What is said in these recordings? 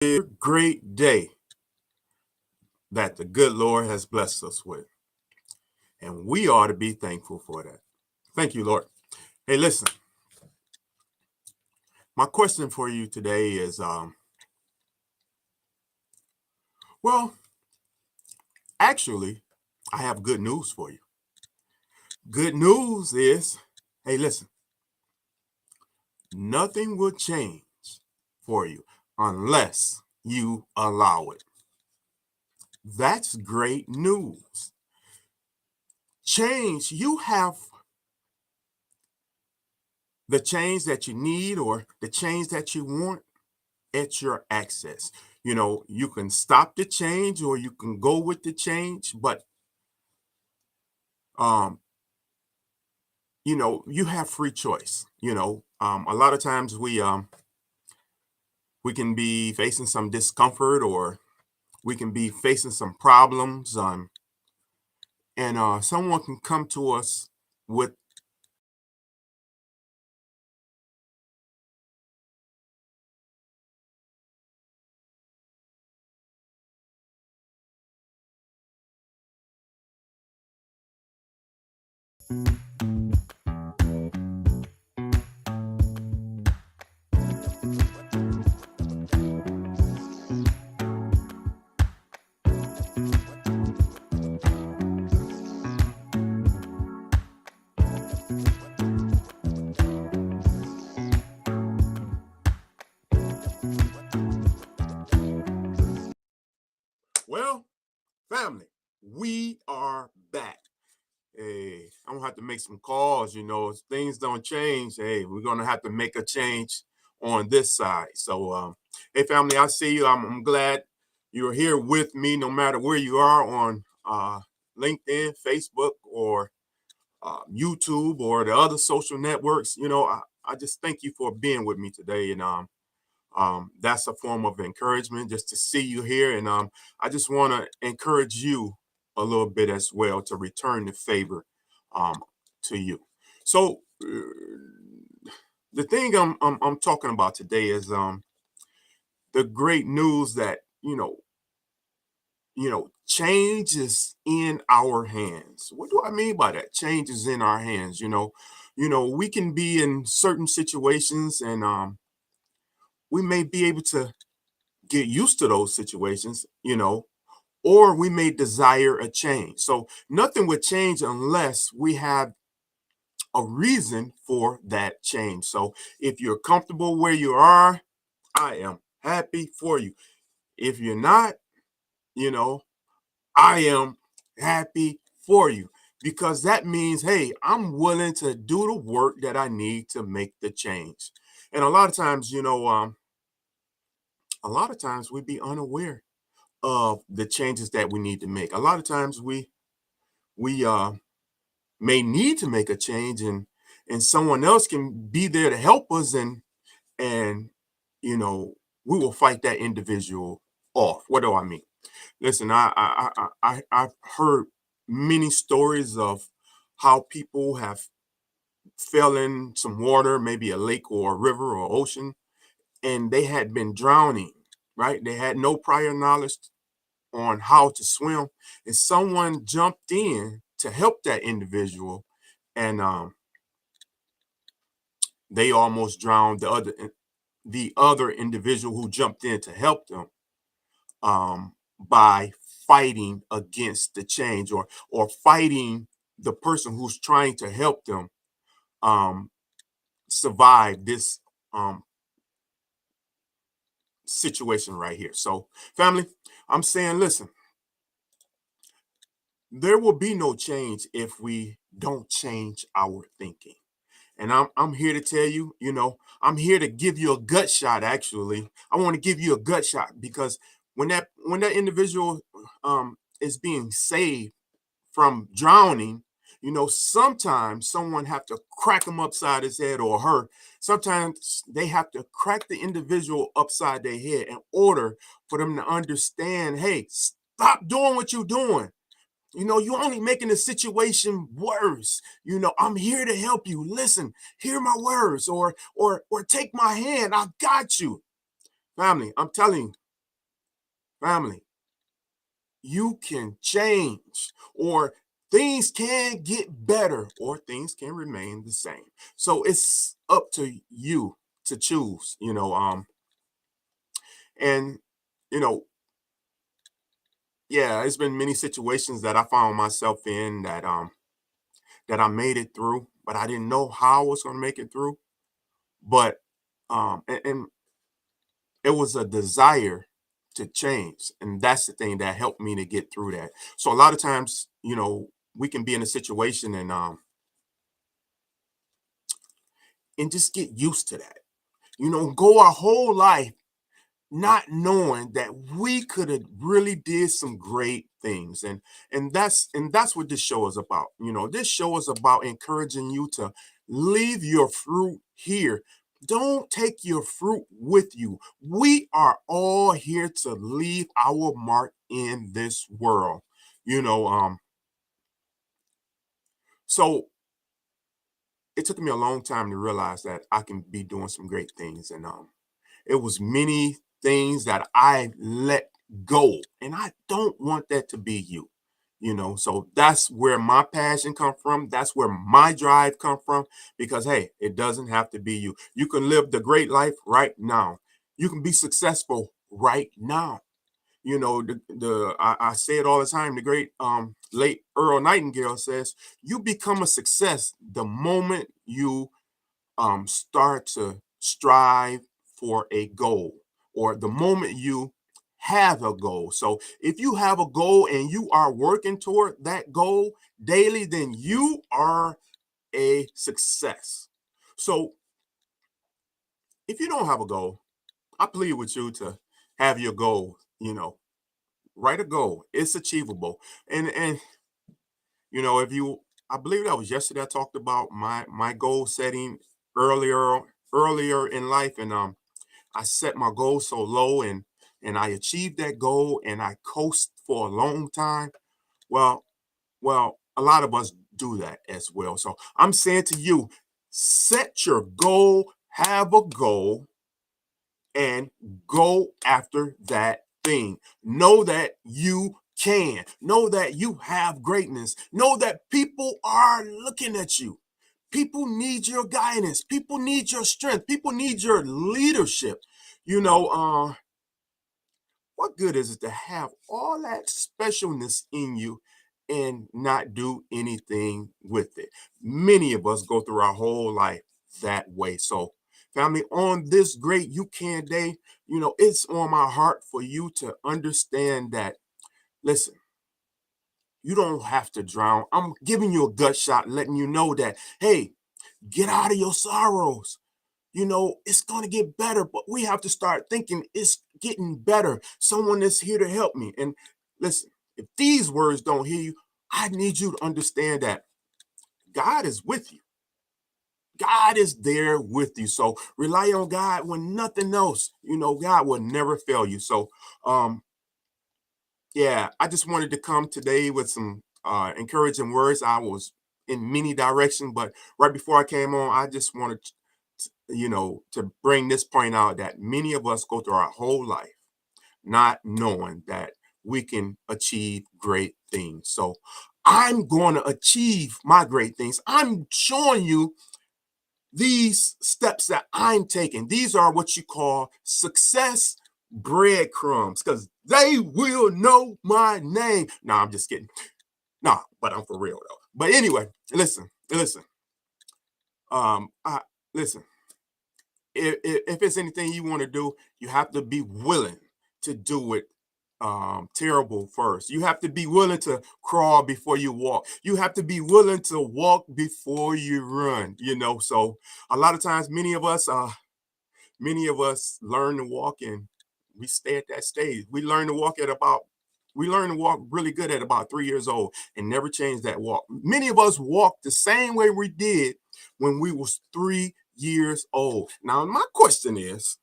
A great day that the good Lord has blessed us with. And we ought to be thankful for that. Thank you, Lord. Hey, listen, my question for you today is well, actually, I have good news for you. Good news is, hey, listen, nothing will change for you unless you allow it. That's great news. Change, you have the change that you need or the change that you want at your access. You can stop the change or you can go with the change, but um, you have free choice. A lot of times we can be facing some discomfort or we can be facing some problems, and someone can come to us with well, family. We are back. Hey, I'm gonna have to make some calls. If things don't change, hey, we're gonna have to make a change on this side. So, hey, family, I see you. I'm glad you're here with me, no matter where you are on LinkedIn, Facebook, or YouTube, or the other social networks. I just thank you for being with me today, and that's a form of encouragement just to see you here. And I just want to encourage you a little bit as well to return the favor um, to you. So the thing I'm talking about today is the great news that change is in our hands. What do I mean by that? Change is in our hands. We can be in certain situations, and we may be able to get used to those situations, or we may desire a change. So nothing would change unless we have a reason for that change. So if you're comfortable where you are, I am happy for you. If you're not, you know, I am happy for you because that means, hey, I'm willing to do the work that I need to make the change. And a lot of times we be unaware of the changes that we need to make. A lot of times we may need to make a change, and someone else can be there to help us, and you know we will fight that individual off. What do I mean? Listen, I've heard many stories of how people have fell in some water, maybe a lake or a river or ocean, and they had been drowning, right? They had no prior knowledge on how to swim, and someone jumped in to help that individual, and they almost drowned the other individual who jumped in to help them, by fighting against the change, or fighting the person who's trying to help them um, survive this um, situation right here. So, family, I'm saying, listen, there will be no change if we don't change our thinking. And I'm here to tell you, I'm here to give you a gut shot. Actually, I want to give you a gut shot because when that individual is being saved from drowning, sometimes someone have to crack him upside his head, or her. Sometimes they have to crack the individual upside their head in order for them to understand, hey, stop doing what you're doing. You're only making the situation worse. I'm here to help you. Listen, hear my words, or take my hand. I got you. Family, I'm telling you, Family, you can change, or things can get better, or things can remain the same. So it's up to you to choose, and you know, yeah, it's been many situations that I found myself in that I made it through, but I didn't know how I was going to make it through. But and it was a desire to change, and that's the thing that helped me to get through that. So a lot of times, we can be in a situation and just get used to that. Go our whole life not knowing that we could have really did some great things, and that's what this show is about. This show is about encouraging you to leave your fruit here. Don't take your fruit with you. We are all here to leave our mark in this world. So it took me a long time to realize that I can be doing some great things, and it was many things that I let go, and I don't want that to be you. So that's where my passion come from. That's where my drive come from. Because hey, it doesn't have to be you. You can live the great life right now. You can be successful right now. I say it all the time. The great late Earl Nightingale says, "You become a success the moment you start to strive for a goal, or the moment you have a goal." So if you have a goal and you are working toward that goal daily, then you are a success. So if you don't have a goal, I plead with you to have your goal. Write a goal. It's achievable. And if you, I believe that was yesterday, I talked about my goal setting earlier earlier in life, and I set my goal so low, and I achieved that goal, and I coast for a long time. Well, a lot of us do that as well. So I'm saying to you, set your goal, have a goal, and go after that thing. Know that you can. Know that you have greatness. Know that people are looking at you. People need your guidance. People need your strength. People need your leadership. You know, uh, what good is it to have all that specialness in you and not do anything with it? Many of us go through our whole life that way. So, family, on this great You Can Day, it's on my heart for you to understand that, listen, you don't have to drown. I'm giving you a gut shot, letting you know that, hey, get out of your sorrows. It's going to get better, but we have to start thinking it's getting better. Someone is here to help me. And listen, if these words don't hear you, I need you to understand that God is with you. God is there with you. So rely on God when nothing else. God will never fail you. So, yeah, I just wanted to come today with some encouraging words. I was in many directions, but right before I came on, I just wanted to bring this point out that many of us go through our whole life not knowing that we can achieve great things. So I'm going to achieve my great things. I'm showing you these steps that I'm taking. These are what you call success breadcrumbs, because they will know my name. No, I'm just kidding. No, but I'm for real though. But anyway, listen. I listen. If it's anything you want to do, you have to be willing to do it terrible first. You have to be willing to crawl before you walk. You have to be willing to walk before you run. So a lot of times, many of us learn to walk, and we stay at that stage. We learn to walk really good at about 3 years old and never change that walk. Many of us walk the same way we did when we was 3 years old. Now, my question is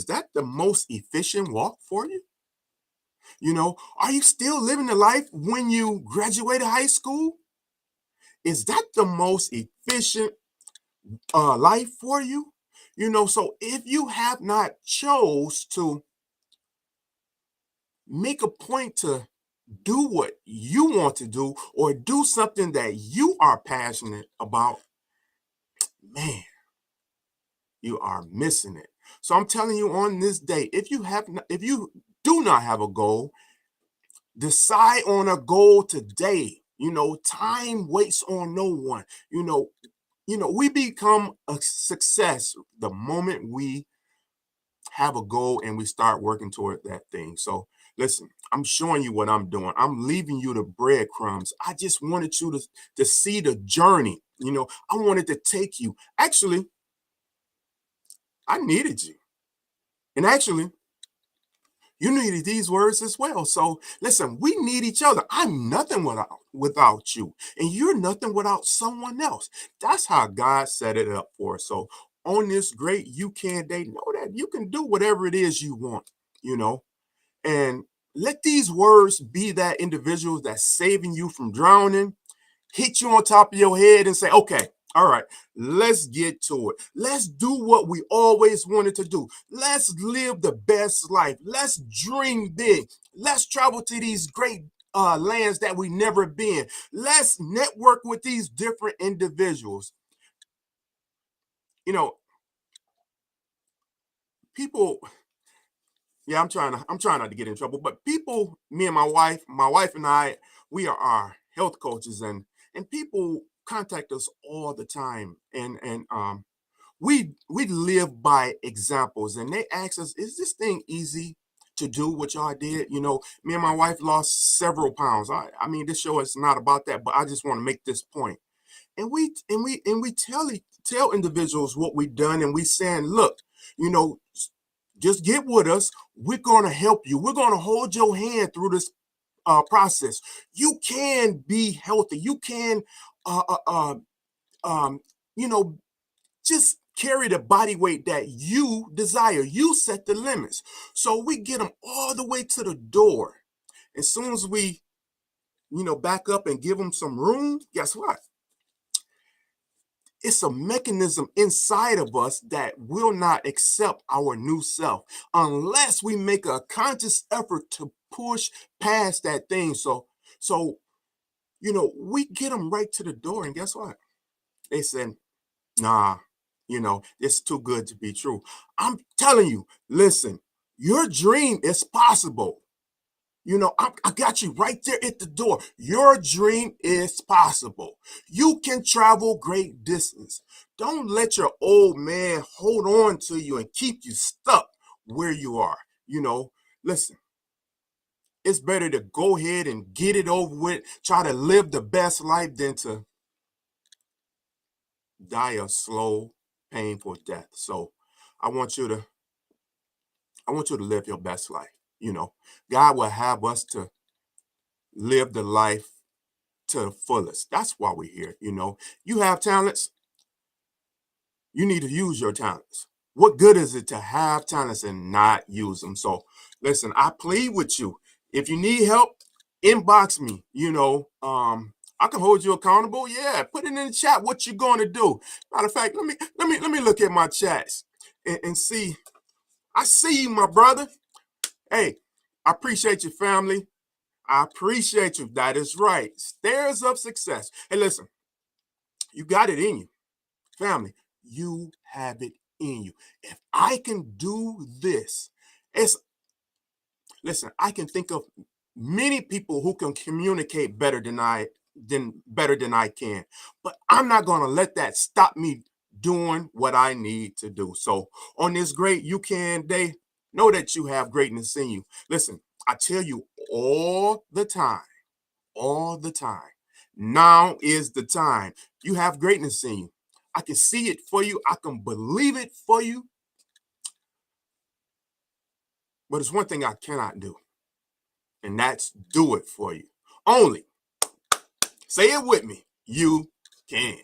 that the most efficient walk for you? Are you still living the life when you graduated high school? Is that the most efficient life for you? So if you have not chose to make a point to do what you want to do or do something that you are passionate about, man, you are missing it. So I'm telling you on this day, if you do not have a goal, decide on a goal today. Time waits on no one. We become a success the moment we have a goal and we start working toward that thing. So listen, I'm showing you what I'm doing. I'm leaving you the breadcrumbs. I just wanted you to see the journey. I wanted to take you. Actually, I needed you. And actually, you needed these words as well. So listen, we need each other. I'm nothing without you, and you're nothing without someone else. That's how God set it up for us. So on this great You Can Day, know that you can do whatever it is you want, you know, and let these words be that individual that's saving you from drowning, hit you on top of your head and say, okay, all right, let's get to it. Let's do what we always wanted to do. Let's live the best life. Let's dream big. Let's travel to these great lands that we never been. Let's network with these different individuals. You know, people, yeah, I'm trying not to get in trouble, but people, me and my wife and I, we are our health coaches, and people contact us all the time, and we live by examples, and they ask us, is this thing easy to do what y'all did? Me and my wife lost several pounds. I mean, this show is not about that, but I just want to make this point. And we tell individuals what we've done, and we saying, look, you know, just get with us. We're going to help you. We're going to hold your hand through this process. You can be healthy. You can, uh, uh, uh, um, you know, just carry the body weight that you desire. You set the limits. So we get them all the way to the door. As soon as we, back up and give them some room, guess what? It's a mechanism inside of us that will not accept our new self unless we make a conscious effort to push past that thing. So we get them right to the door, and guess what? They said, nah, it's too good to be true. I'm telling you, listen, your dream is possible. I got you right there at the door. Your dream is possible. You can travel great distance. Don't let your old man hold on to you and keep you stuck where you are. Listen, it's better to go ahead and get it over with, try to live the best life than to die a slow, painful death. So I want you to I want you to live your best life. God will have us to live the life to the fullest. That's why we're here. You have talents, you need to use your talents. What good is it to have talents and not use them? So listen, I plead with you. If you need help, inbox me. I can hold you accountable. Yeah, put it in the chat what you're going to do. Matter of fact, let me look at my chats and see. I see you, my brother. Hey, I appreciate your family. I appreciate you. That is right. Stairs of success. Hey, listen, you got it in you. Family, you have it in you. If I can do this, it's listen, I can think of many people who can communicate better than I can. But I'm not gonna let that stop me doing what I need to do. So on this great You Can Day, know that you have greatness in you. Listen, I tell you all the time. Now is the time. You have greatness in you. I can see it for you. I can believe it for you. But it's one thing I cannot do, and that's do it for you. Only, say it with me, you can.